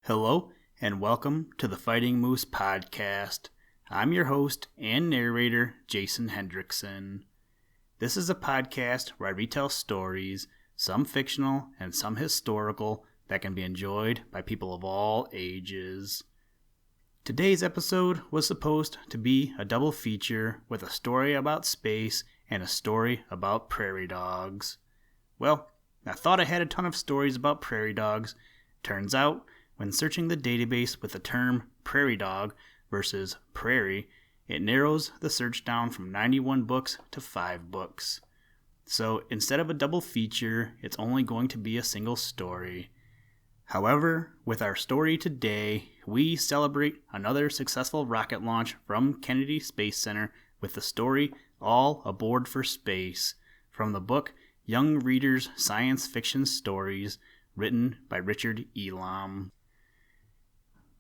Hello, and welcome to the Fighting Moose Podcast. I'm your host and narrator, Jason Hendrickson. This is a podcast where I retell stories, some fictional and some historical, that can be enjoyed by people of all ages. Today's episode was supposed to be a double feature with a story about space and a story about prairie dogs. Well, I thought I had a ton of stories about prairie dogs. Turns out, when searching the database with the term prairie dog versus prairie, it narrows the search down from 91 books to 5 books. So instead of a double feature, it's only going to be a single story. However, with our story today, we celebrate another successful rocket launch from Kennedy Space Center with the story All Aboard for Space from the book Young Readers' Science Fiction Stories, written by Richard Elam.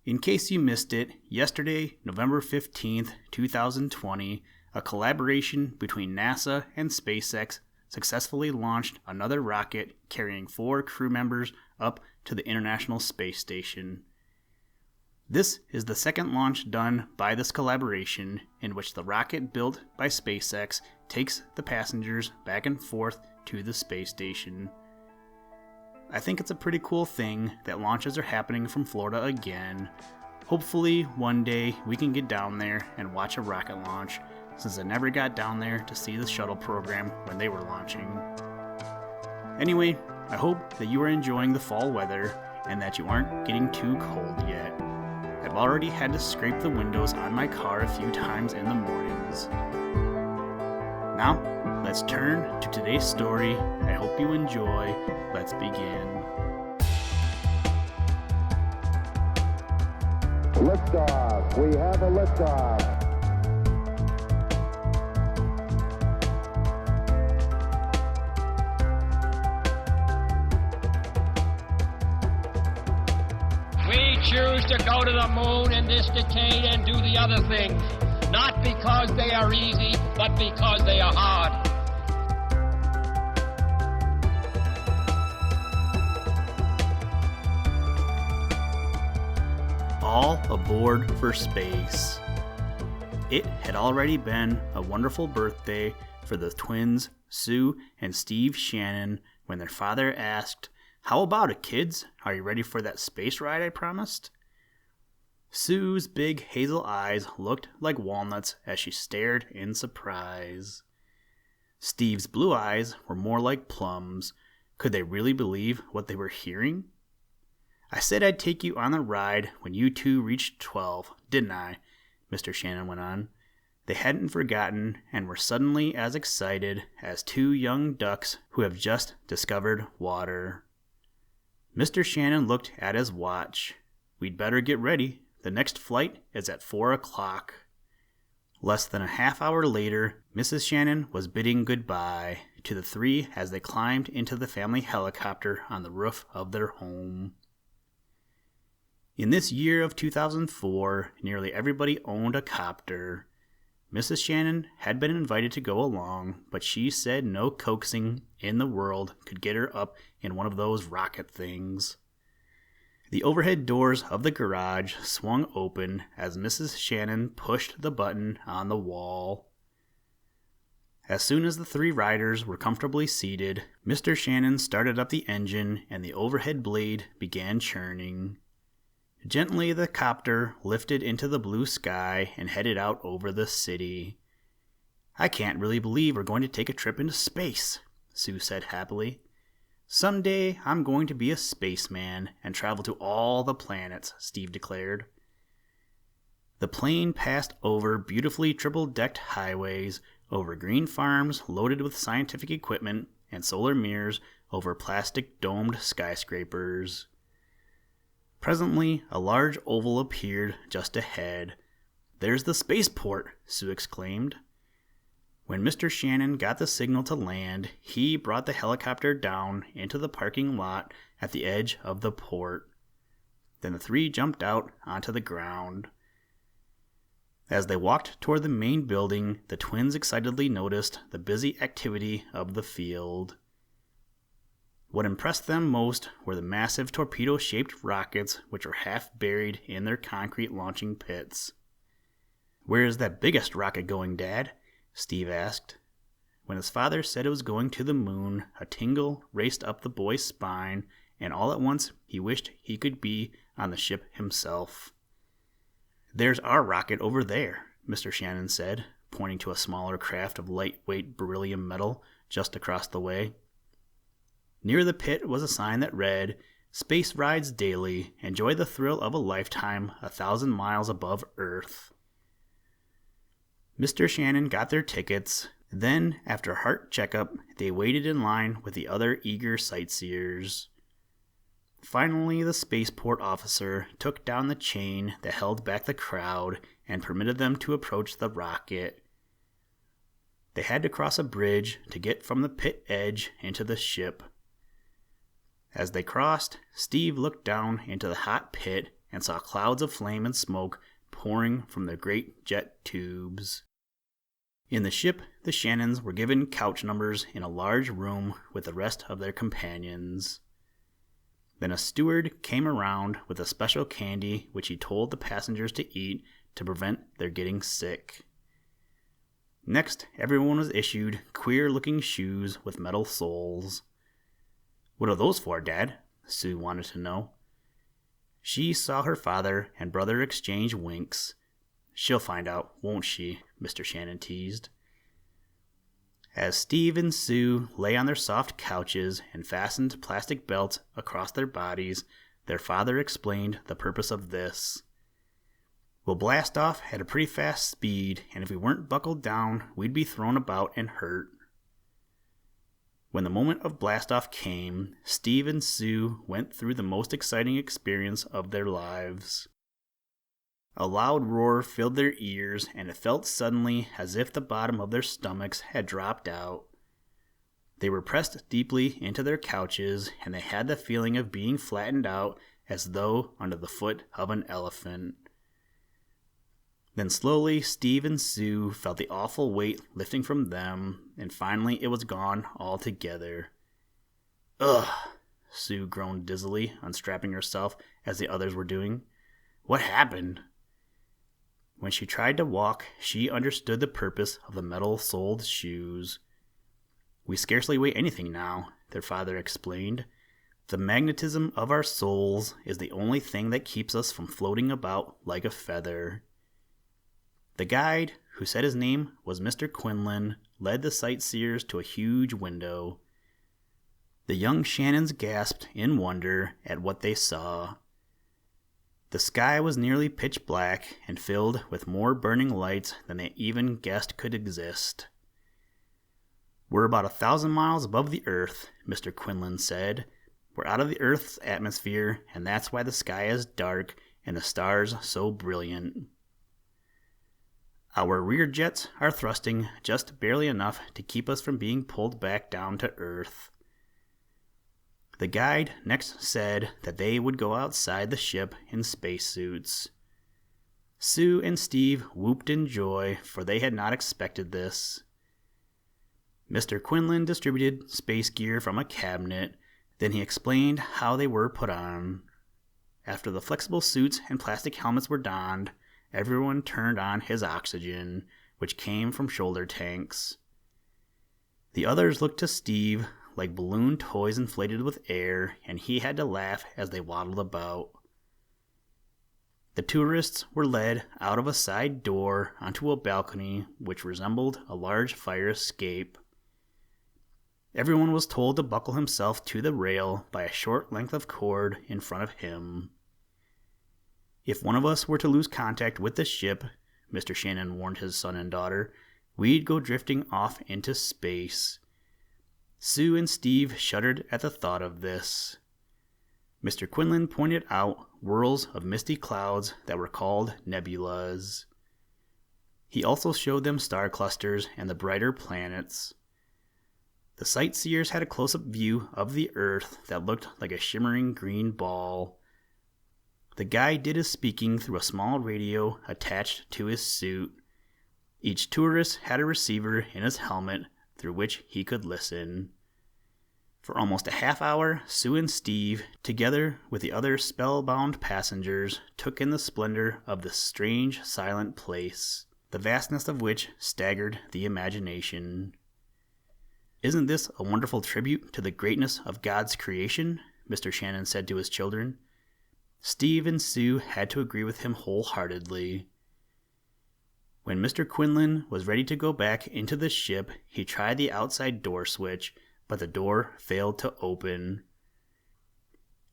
In case you missed it, yesterday, November 15th, 2020, a collaboration between NASA and SpaceX successfully launched another rocket carrying 4 crew members up to the International Space Station. This is the second launch done by this collaboration, in which the rocket built by SpaceX takes the passengers back and forth to the space station. I think it's a pretty cool thing that launches are happening from Florida again. Hopefully one day we can get down there and watch a rocket launch, since I never got down there to see the shuttle program when they were launching. Anyway, I hope that you are enjoying the fall weather and that you aren't getting too cold yet. I've already had to scrape the windows on my car a few times in the mornings. Now, let's turn to today's story. I hope you enjoy. Let's begin. Liftoff. We have a liftoff. We choose to go to the moon in this decade and do the other things, not because they are easy, but because they are hard. All aboard for space. It had already been a wonderful birthday for the twins, Sue and Steve Shannon, when their father asked, "How about it, kids? Are you ready for that space ride I promised?" Sue's big hazel eyes looked like walnuts as she stared in surprise. Steve's blue eyes were more like plums. Could they really believe what they were hearing? "I said I'd take you on the ride when you two reached 12, didn't I?" Mr. Shannon went on. They hadn't forgotten and were suddenly as excited as 2 young ducks who have just discovered water. Mr. Shannon looked at his watch. "We'd better get ready. The next flight is at 4 o'clock. Less than a half hour later, Mrs. Shannon was bidding goodbye to the 3 as they climbed into the family helicopter on the roof of their home. In this year of 2004, nearly everybody owned a copter. Mrs. Shannon had been invited to go along, but she said no coaxing in the world could get her up in one of those rocket things. The overhead doors of the garage swung open as Mrs. Shannon pushed the button on the wall. As soon as the 3 riders were comfortably seated, Mr. Shannon started up the engine and the overhead blade began churning. Gently, the copter lifted into the blue sky and headed out over the city. "I can't really believe we're going to take a trip into space," Sue said happily. "Someday I'm going to be a spaceman and travel to all the planets," Steve declared. The plane passed over beautifully triple-decked highways, over green farms loaded with scientific equipment, and solar mirrors over plastic domed skyscrapers. Presently, a large oval appeared just ahead. "There's the spaceport," Sue exclaimed. When Mr. Shannon got the signal to land, he brought the helicopter down into the parking lot at the edge of the port. Then the 3 jumped out onto the ground. As they walked toward the main building, the twins excitedly noticed the busy activity of the field. What impressed them most were the massive torpedo-shaped rockets which were half buried in their concrete launching pits. "Where is that biggest rocket going, Dad?" Steve asked. When his father said it was going to the moon, a tingle raced up the boy's spine, and all at once he wished he could be on the ship himself. "There's our rocket over there," Mr. Shannon said, pointing to a smaller craft of lightweight beryllium metal just across the way. Near the pit was a sign that read, "Space rides daily. Enjoy the thrill of a lifetime 1,000 miles above Earth." Mr. Shannon got their tickets. Then, after a heart checkup, they waited in line with the other eager sightseers. Finally, the spaceport officer took down the chain that held back the crowd and permitted them to approach the rocket. They had to cross a bridge to get from the pit edge into the ship. As they crossed, Steve looked down into the hot pit and saw clouds of flame and smoke pouring from the great jet tubes. In the ship, the Shannons were given couch numbers in a large room with the rest of their companions. Then a steward came around with a special candy which he told the passengers to eat to prevent their getting sick. Next, everyone was issued queer-looking shoes with metal soles. "What are those for, Dad?" Sue wanted to know. She saw her father and brother exchange winks. "She'll find out, won't she?" Mr. Shannon teased. As Steve and Sue lay on their soft couches and fastened plastic belts across their bodies, their father explained the purpose of this. "We'll blast off at a pretty fast speed, and if we weren't buckled down, we'd be thrown about and hurt." When the moment of blastoff came, Steve and Sue went through the most exciting experience of their lives. A loud roar filled their ears, and it felt suddenly as if the bottom of their stomachs had dropped out. They were pressed deeply into their couches, and they had the feeling of being flattened out as though under the foot of an elephant. Then slowly, Steve and Sue felt the awful weight lifting from them, and finally it was gone altogether. "Ugh!" Sue groaned dizzily, unstrapping herself as the others were doing. "What happened?" When she tried to walk, she understood the purpose of the metal-soled shoes. "We scarcely weigh anything now," their father explained. "The magnetism of our souls is the only thing that keeps us from floating about like a feather." The guide, who said his name was Mr. Quinlan, led the sightseers to a huge window. The young Shannons gasped in wonder at what they saw. The sky was nearly pitch black and filled with more burning lights than they even guessed could exist. "We're about 1,000 miles above the Earth," Mr. Quinlan said. "We're out of the Earth's atmosphere, and that's why the sky is dark and the stars so brilliant. Our rear jets are thrusting just barely enough to keep us from being pulled back down to Earth." The guide next said that they would go outside the ship in spacesuits. Sue and Steve whooped in joy, for they had not expected this. Mr. Quinlan distributed space gear from a cabinet, then he explained how they were put on. After the flexible suits and plastic helmets were donned, everyone turned on his oxygen, which came from shoulder tanks. The others looked to Steve like balloon toys inflated with air, and he had to laugh as they waddled about. The tourists were led out of a side door onto a balcony which resembled a large fire escape. Everyone was told to buckle himself to the rail by a short length of cord in front of him. "If one of us were to lose contact with the ship," Mr. Shannon warned his son and daughter, "we'd go drifting off into space." Sue and Steve shuddered at the thought of this. Mr. Quinlan pointed out whirls of misty clouds that were called nebulas. He also showed them star clusters and the brighter planets. The sightseers had a close-up view of the Earth that looked like a shimmering green ball. The guide did his speaking through a small radio attached to his suit. Each tourist had a receiver in his helmet through which he could listen. For almost a half hour, Sue and Steve, together with the other spellbound passengers, took in the splendor of this strange, silent place, the vastness of which staggered the imagination. "Isn't this a wonderful tribute to the greatness of God's creation?" Mr. Shannon said to his children. Steve and Sue had to agree with him wholeheartedly. When Mr. Quinlan was ready to go back into the ship, he tried the outside door switch, but the door failed to open.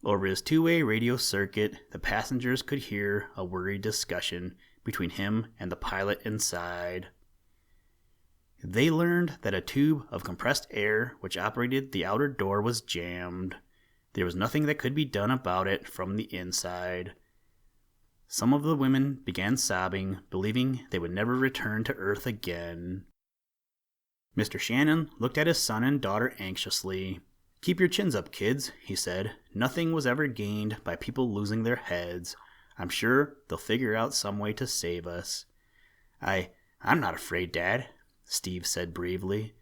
Over his two-way radio circuit, the passengers could hear a worried discussion between him and the pilot inside. They learned that a tube of compressed air which operated the outer door was jammed. There was nothing that could be done about it from the inside. Some of the women began sobbing, believing they would never return to Earth again. Mr. Shannon looked at his son and daughter anxiously. "Keep your chins up, kids," he said. "Nothing was ever gained by people losing their heads. I'm sure they'll figure out some way to save us." I'm not afraid, Dad," Steve said bravely.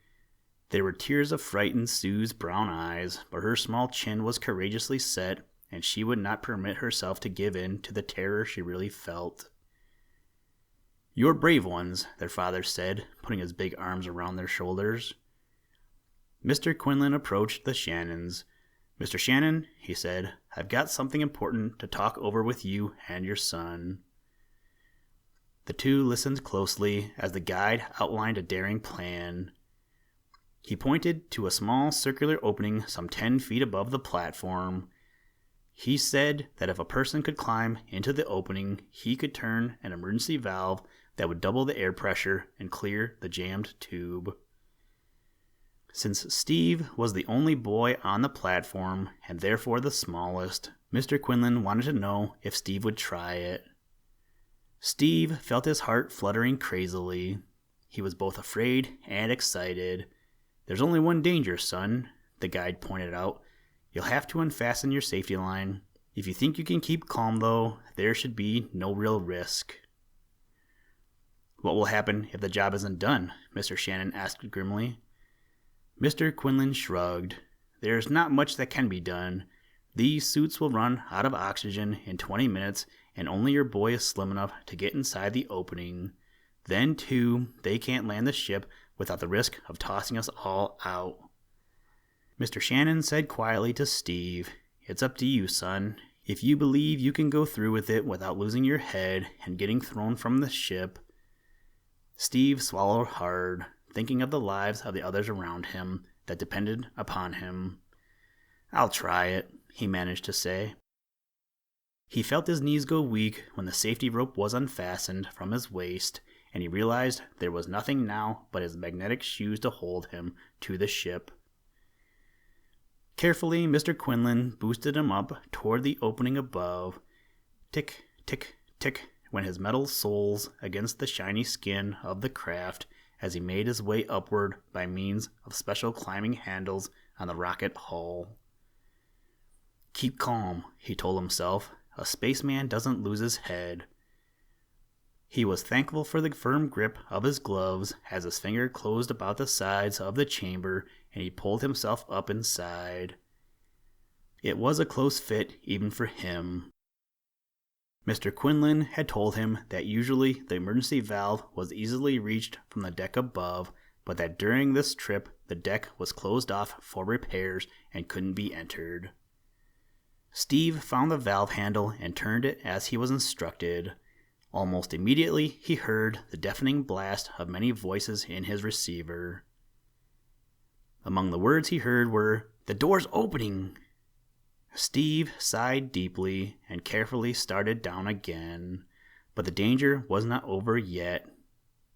There were tears of fright in Sue's brown eyes, but her small chin was courageously set, and she would not permit herself to give in to the terror she really felt. "You're brave ones," their father said, putting his big arms around their shoulders. Mr. Quinlan approached the Shannons. "Mr. Shannon," he said, "I've got something important to talk over with you and your son." The two listened closely as the guide outlined a daring plan. He pointed to a small circular opening some 10 feet above the platform. He said that if a person could climb into the opening, he could turn an emergency valve that would double the air pressure and clear the jammed tube. Since Steve was the only boy on the platform, and therefore the smallest, Mr. Quinlan wanted to know if Steve would try it. Steve felt his heart fluttering crazily. He was both afraid and excited. "There's only one danger, son," the guide pointed out. "You'll have to unfasten your safety line. If you think you can keep calm, though, there should be no real risk." "What will happen if the job isn't done?" Mr. Shannon asked grimly. Mr. Quinlan shrugged. "There's not much that can be done. These suits will run out of oxygen in 20 minutes, and only your boy is slim enough to get inside the opening. Then, too, they can't land the ship without the risk of tossing us all out." Mr. Shannon said quietly to Steve, "It's up to you, son. If you believe you can go through with it without losing your head and getting thrown from the ship." Steve swallowed hard, thinking of the lives of the others around him that depended upon him. "I'll try it," he managed to say. He felt his knees go weak when the safety rope was unfastened from his waist, and he realized there was nothing now but his magnetic shoes to hold him to the ship. Carefully, Mr. Quinlan boosted him up toward the opening above. Tick, tick, tick went his metal soles against the shiny skin of the craft as he made his way upward by means of special climbing handles on the rocket hull. "Keep calm," he told himself. "A spaceman doesn't lose his head." He was thankful for the firm grip of his gloves as his finger closed about the sides of the chamber and he pulled himself up inside. It was a close fit even for him. Mr. Quinlan had told him that usually the emergency valve was easily reached from the deck above, but that during this trip the deck was closed off for repairs and couldn't be entered. Steve found the valve handle and turned it as he was instructed. Almost immediately he heard the deafening blast of many voices in his receiver. Among the words he heard were, "The door's opening!" Steve sighed deeply and carefully started down again, but the danger was not over yet.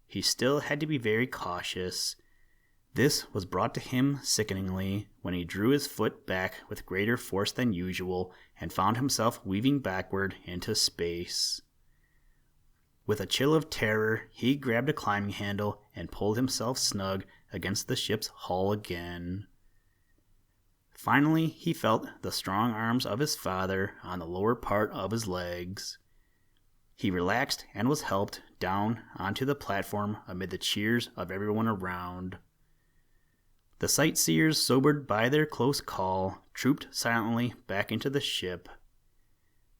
He still had to be very cautious. This was brought to him sickeningly when he drew his foot back with greater force than usual and found himself weaving backward into space. With a chill of terror, he grabbed a climbing handle and pulled himself snug against the ship's hull again. Finally, he felt the strong arms of his father on the lower part of his legs. He relaxed and was helped down onto the platform amid the cheers of everyone around. The sightseers, sobered by their close call, trooped silently back into the ship.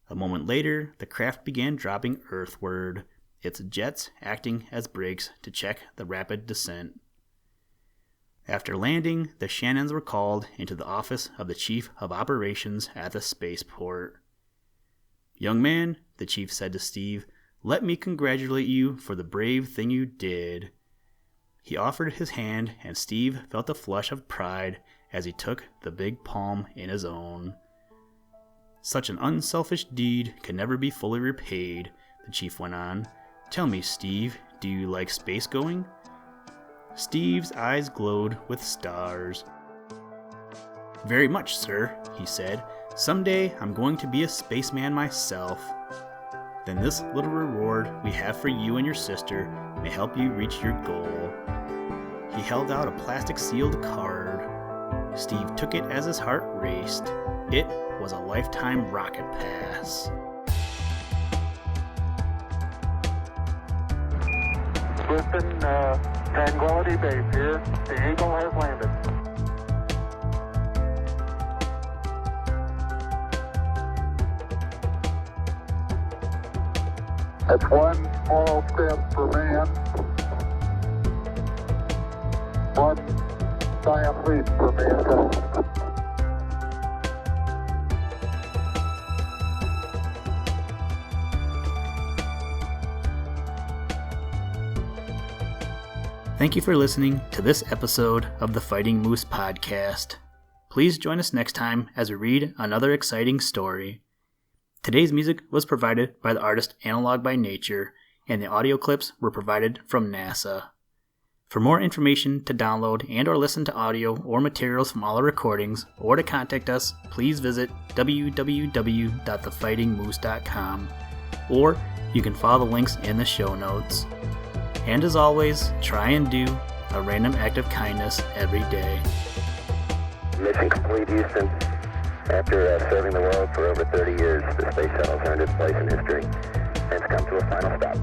A moment later, the craft began dropping earthward, its jets acting as brakes to check the rapid descent. After landing, the Shannons were called into the office of the Chief of Operations at the spaceport. "Young man," the chief said to Steve, "let me congratulate you for the brave thing you did." He offered his hand, and Steve felt a flush of pride as he took the big palm in his own. "Such an unselfish deed can never be fully repaid," the chief went on. "Tell me, Steve, do you like space going?" Steve's eyes glowed with stars. "Very much, sir," he said. "Someday I'm going to be a spaceman myself. Then this little reward we have for you and your sister may help you reach your goal." He held out a plastic-sealed card. Steve took it as his heart raced. It was a lifetime rocket pass. Houston, Tranquility Base here. The Eagle has landed. That's one small step for man, one giant leap for mankind. Thank you for listening to this episode of the Fighting Moose podcast. Please join us next time as we read another exciting story. Today's music was provided by the artist Analog by Nature, and the audio clips were provided from NASA. For more information to download and or listen to audio or materials from all our recordings, or to contact us, please visit www.thefightingmoose.com, or you can follow the links in the show notes. And as always, try and do a random act of kindness every day. Mission complete, Houston. After serving the world for over 30 years, the space shuttle's earned its place in history and it's come to a final stop.